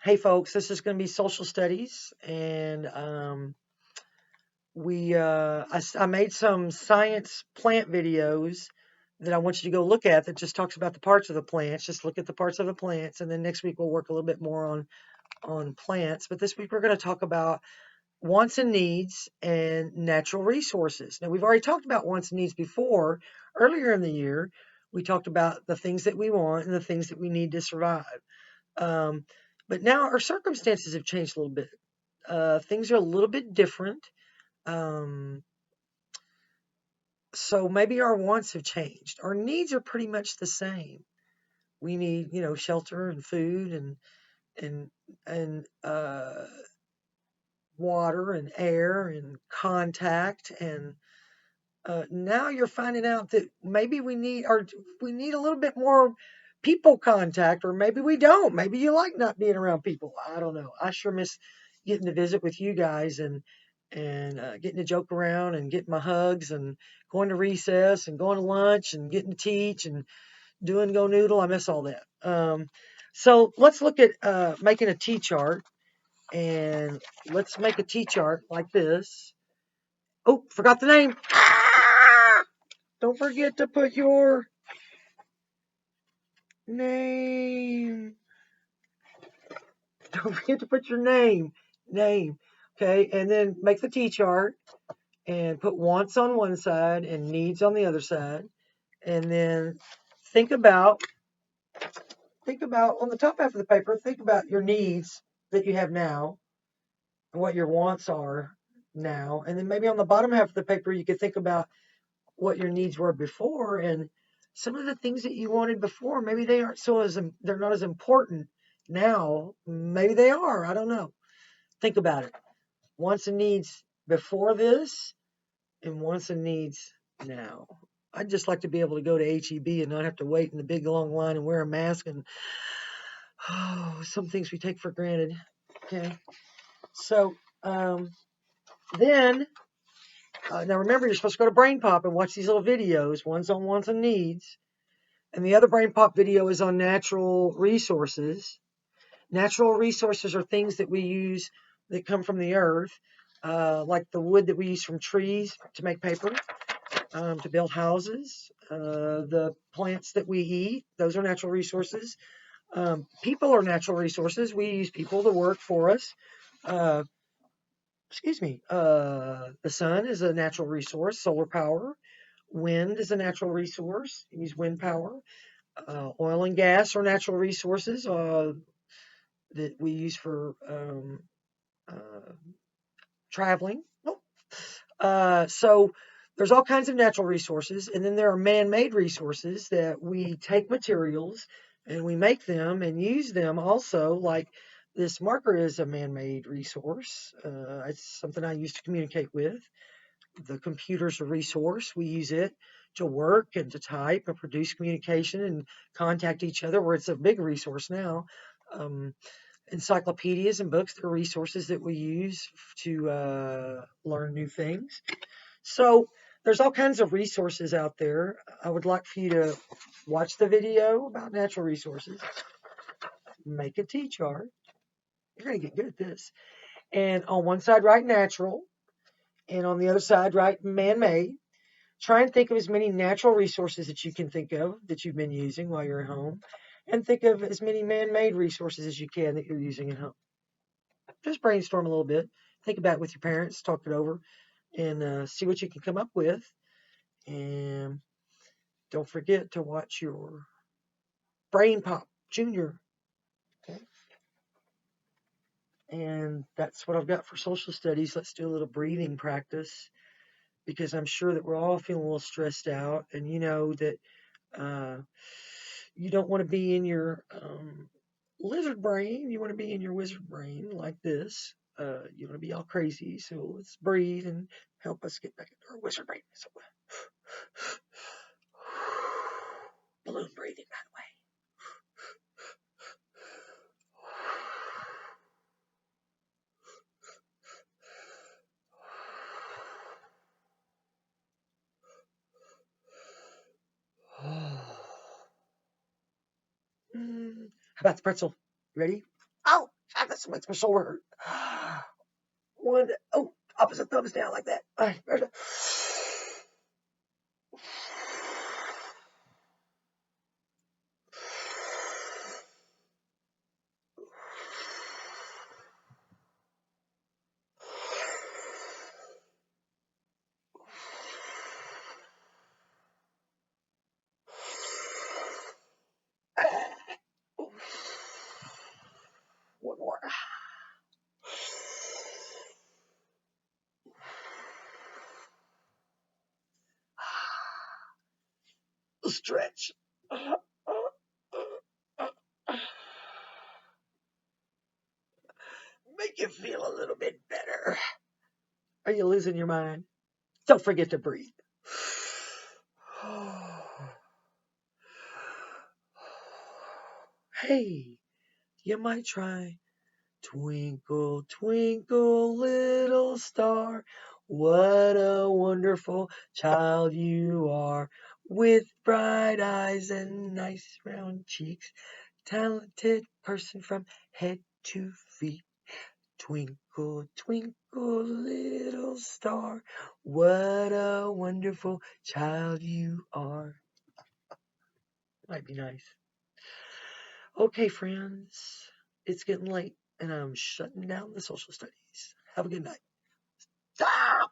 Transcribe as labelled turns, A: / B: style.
A: Hey folks, this is going to be social studies, and I made some science plant videos that I want you to go look at that just talks about the parts of the plants. Just look at the parts of the plants, and then next week we'll work a little bit more on plants. But this week we're going to talk about wants and needs and natural resources. Now we've already talked about wants and needs before. Earlier in the year, we talked about the things that we want and the things that we need to survive. Um, but now our circumstances have changed a little bit. Things are a little bit different. Um, so maybe our wants have changed. Our needs are pretty much the same. We need, shelter and food and and water and air and contact. And now you're finding out that maybe we need a little bit more people contact, or maybe we don't. Maybe you like not being around people. I don't know. I sure miss getting to visit with you guys and getting to joke around and getting my hugs and going to recess and going to lunch and getting to teach and doing Go Noodle. I miss all that. So let's look at making a T-chart, and let's make a T-chart like this. Oh, forgot the name. Don't forget to put your name. Don't forget to put your name. Name. Okay, and then make the T-chart and put wants on one side and needs on the other side. And then think about on the top half of the paper, think about your needs that you have now and what your wants are now. And then maybe on the bottom half of the paper, you could think about what your needs were before, and some of the things that you wanted before, maybe they aren't they're not as important now. Maybe they are. I don't know. Think about it. Wants and needs before this, and wants and needs now. I'd just like to be able to go to HEB and not have to wait in the big long line and wear a mask and some things we take for granted. Okay. So then now remember, you're supposed to go to Brain Pop and watch these little videos. One's on wants and needs, and the other Brain Pop video is on natural resources. Natural resources are things that we use that come from the earth, like the wood that we use from trees to make paper, to build houses. The plants that we eat, those are natural resources. People are natural resources. We use people to work for us. Uh, excuse me. The sun is a natural resource, solar power. Wind is a natural resource. You use wind power. Oil and gas are natural resources that we use for uh, traveling. So there's all kinds of natural resources, and then there are man-made resources that we take materials and we make them and use them also. Like this marker is a man-made resource. It's something I use to communicate with. The computer's a resource. We use it to work and to type and produce communication and contact each other, where it's a big resource now. Um, Encyclopedias and books, they're resources that we use to learn new things. So there's all kinds of resources out there. I would like for you to watch the video about natural resources, make a T-chart. You're going to get good at this. And on one side, write natural, and on the other side, write man-made. Try and think of as many natural resources that you can think of that you've been using while you're at home, and think of as many man-made resources as you can that you're using at home. Just brainstorm a little bit. Think about it with your parents, talk it over, and see what you can come up with. And don't forget to watch your Brain Pop Junior. Okay? And that's what I've got for social studies. Let's do a little breathing practice, because I'm sure that we're all feeling a little stressed out, and you know that uh, you don't want to be in your lizard brain. You want to be in your wizard brain like this. You want to be all crazy. So let's breathe and help us get back into our wizard brain. So, balloon breathing, by the way. How about the pretzel? You ready? Oh, this makes my shoulder hurt. One, oh, opposite thumbs down like that. All right, ready? One more. Stretch. Make you feel a little bit better. Are you losing your mind? Don't forget to breathe. Hey, you might try Twinkle, twinkle, little star, what a wonderful child you are, with bright eyes and nice round cheeks, talented person from head to feet. Twinkle, twinkle, little star, what a wonderful child you are. Might be nice. Okay, friends, it's getting late and I'm shutting down the social studies. Have a good night. Ah!